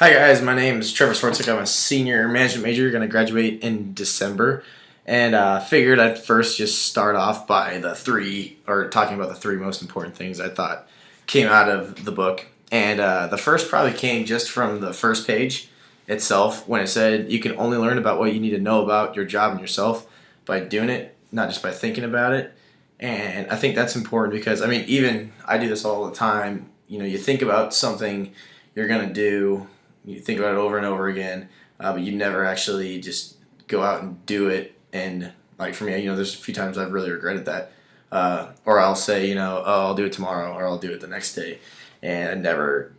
Hi guys, my name is Trevor Swartzik. I'm a senior management major, going to graduate in December, and figured I'd first just start off by talking about the three most important things I thought came out of the book. And the first probably came just from the first page itself, when it said you can only learn about what you need to know about your job and yourself by doing it, not just by thinking about it. And I think that's important because, even I do this all the time. You think about something you're going to do. You think about it over and over again, but you never actually just go out and do it. And like for me, there's a few times I've really regretted that. Or I'll say, oh, I'll do it tomorrow, or I'll do it the next day, and I never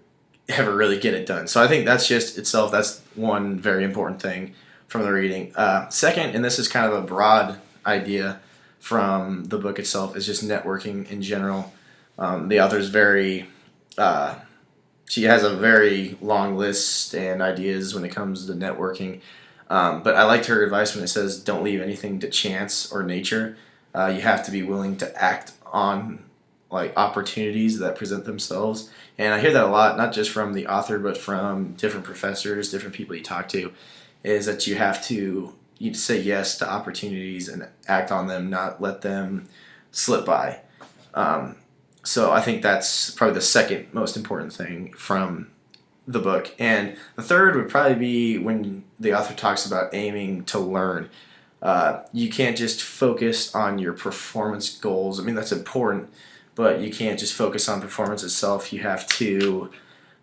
ever really get it done. So I think that's just itself. That's one very important thing from the reading. Second, and this is kind of a broad idea from the book itself, is just networking in general. The author's very she has a very long list and ideas when it comes to networking. But I liked her advice when it says, don't leave anything to chance or nature. You have to be willing to act on opportunities that present themselves. And I hear that a lot, not just from the author, but from different professors, different people you talk to, is that you say yes to opportunities and act on them, not let them slip by. So I think that's probably the second most important thing from the book. And the third would probably be when the author talks about aiming to learn. You can't just focus on your performance goals. That's important, but you can't just focus on performance itself. You have to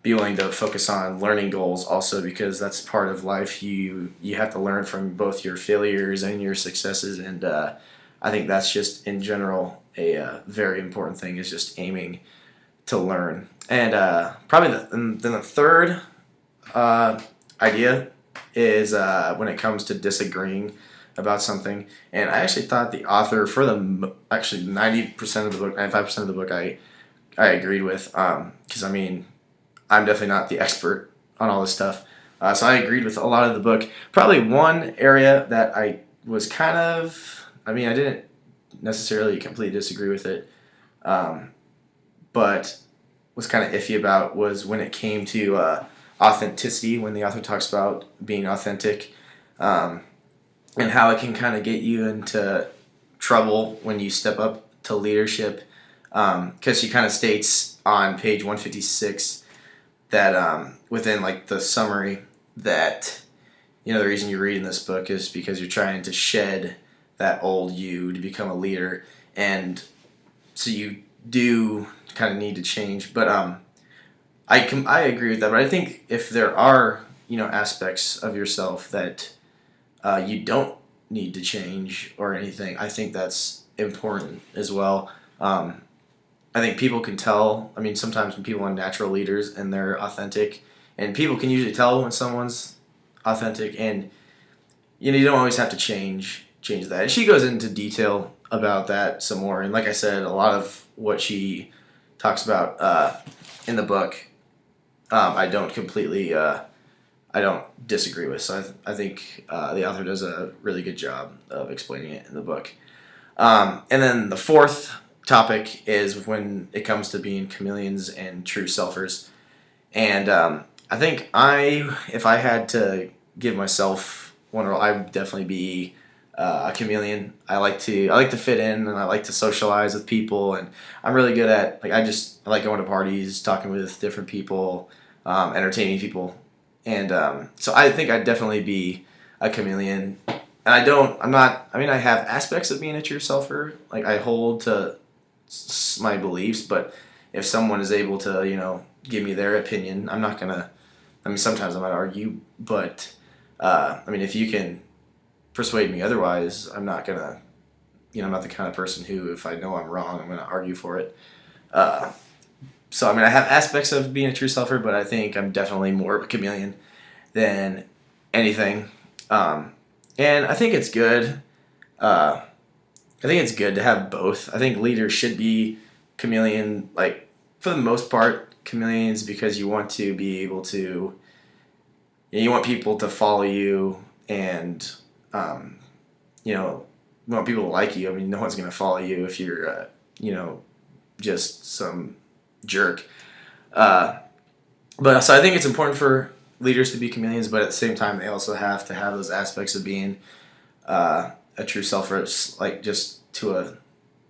be willing to focus on learning goals also, because that's part of life. You have to learn from both your failures and your successes, and I think that's just in general a very important thing, is just aiming to learn. And probably then the third idea is when it comes to disagreeing about something. And I actually thought the author, for actually 90% of the book, 95% of the book, I agreed with, because I'm definitely not the expert on all this stuff. So I agreed with a lot of the book. Probably one area that I was kind of, I didn't necessarily completely disagree with it, but was kind of iffy about, was when it came to authenticity, when the author talks about being authentic, and how it can kind of get you into trouble when you step up to leadership, because she kind of states on page 156 that within the summary that the reason you're reading this book is because you're trying to shed that old you to become a leader, and so you do kind of need to change. But I agree with that. But I think if there are aspects of yourself that you don't need to change or anything, I think that's important as well. I think people can tell. Sometimes when people are natural leaders and they're authentic, and people can usually tell when someone's authentic, and you don't always have to change that. And she goes into detail about that some more. And like I said, a lot of what she talks about in the book, I don't disagree with. So I think the author does a really good job of explaining it in the book. And then the fourth topic is when it comes to being chameleons and true selfers. And I think if I had to give myself one role, I would definitely be a chameleon. I like to fit in, and I like to socialize with people, and I'm really good at I like going to parties, talking with different people, entertaining people, and so I think I'd definitely be a chameleon. And I have aspects of being a true selfer. I hold to my beliefs, but if someone is able to give me their opinion, I'm not gonna. Sometimes I might argue, but if you can persuade me otherwise, I'm not gonna, I'm not the kind of person who, if I know I'm wrong, I'm gonna argue for it. So I have aspects of being a true selfer, but I think I'm definitely more of a chameleon than anything. And I think it's good. I think it's good to have both. I think leaders should be chameleon, for the most part, chameleons, because you want to be able to, you want people to follow you, and you want people to like you. No one's going to follow you if you're, just some jerk. But so I think it's important for leaders to be chameleons, but at the same time, they also have to have those aspects of being a true self, like just to a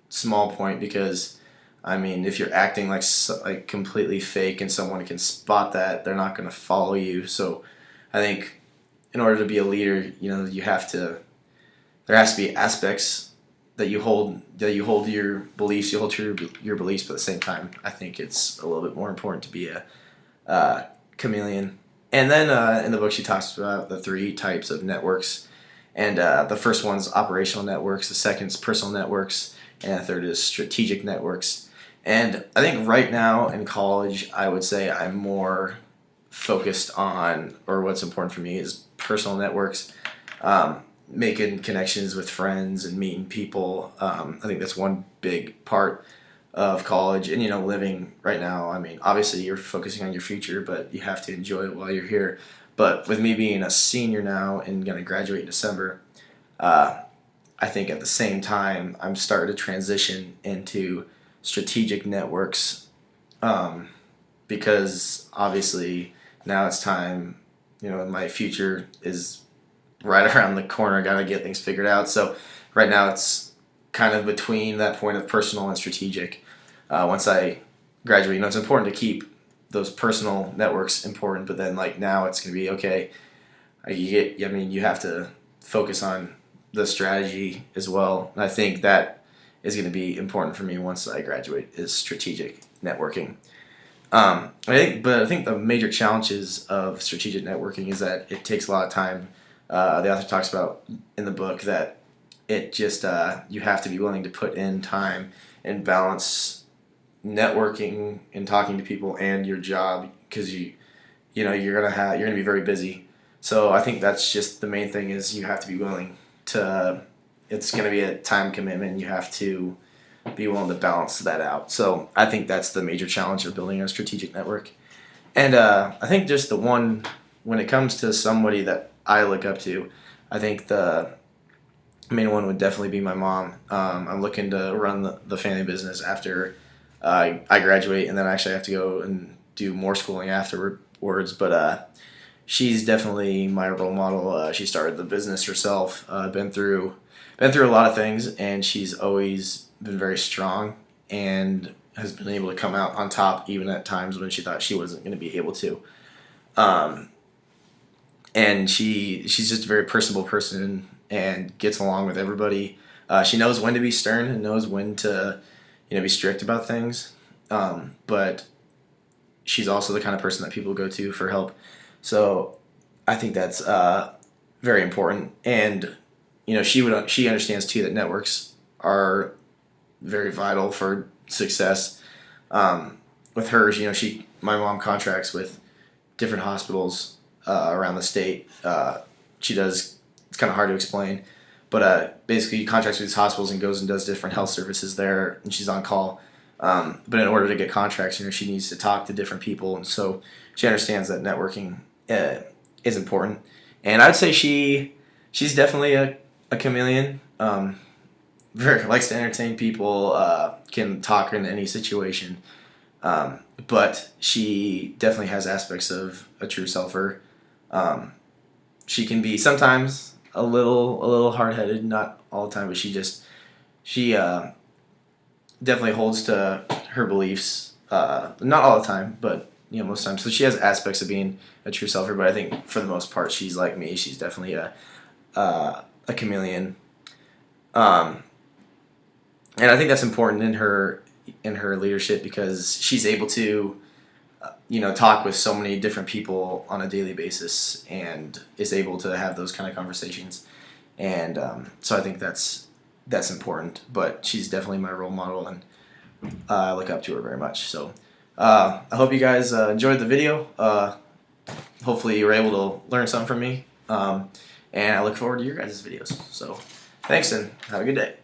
small point. Because I mean, if you're acting like completely fake and someone can spot that, they're not going to follow you. So I think in order to be a leader, you have to. There has to be aspects that you hold your beliefs, you hold to your beliefs, but at the same time, I think it's a little bit more important to be a chameleon. And then in the book, she talks about the 3 types of networks. And the first one's operational networks, the second is personal networks, and the third is strategic networks. And I think right now in college, I would say I'm more focused on, or what's important for me is personal networks, making connections with friends and meeting people. I think that's one big part of college. And living right now, I mean, obviously you're focusing on your future, but you have to enjoy it while you're here. But with me being a senior now and going to graduate in December, I think at the same time I'm starting to transition into strategic networks, because obviously now it's time. My future is right around the corner. I gotta get things figured out. So right now it's kind of between that point of personal and strategic. Once I graduate, it's important to keep those personal networks important, but then now it's gonna be okay. You have to focus on the strategy as well. And I think that is going to be important for me once I graduate, is strategic networking. I think the major challenges of strategic networking is that it takes a lot of time. The author talks about in the book that it just you have to be willing to put in time and balance networking and talking to people and your job, because you're gonna be very busy. So I think that's just the main thing, is you have to be willing to. It's going to be a time commitment. You have to be willing to balance that out. So I think that's the major challenge of building a strategic network. And I think just when it comes to somebody that I look up to, I think the main one would definitely be my mom. I'm looking to run the family business after I graduate, and then I actually have to go and do more schooling afterwards. But she's definitely my role model. She started the business herself. Been through a lot of things, and she's always been very strong and has been able to come out on top even at times when she thought she wasn't going to be able to. And she's just a very personable person and gets along with everybody. She knows when to be stern and knows when to be strict about things. But she's also the kind of person that people go to for help. So I think that's very important. And she understands too that networks are very vital for success. With hers, my mom contracts with different hospitals around the state. She does. It's kind of hard to explain, but basically, contracts with these hospitals and goes and does different health services there, and she's on call. But in order to get contracts, she needs to talk to different people, and so she understands that networking is important. And I'd say she's definitely a chameleon. Very likes to entertain people. Can talk in any situation. But she definitely has aspects of a true selfer. She can be sometimes a little hard-headed, not all the time, but she definitely holds to her beliefs. Not all the time, but most times. So she has aspects of being a true selfer, but I think for the most part, she's like me. She's definitely a chameleon. And I think that's important in her leadership, because she's able to talk with so many different people on a daily basis and is able to have those kind of conversations. And so I think that's important. But she's definitely my role model, and I look up to her very much. So I hope you guys enjoyed the video. Hopefully you were able to learn something from me. And I look forward to your guys' videos. So thanks, and have a good day.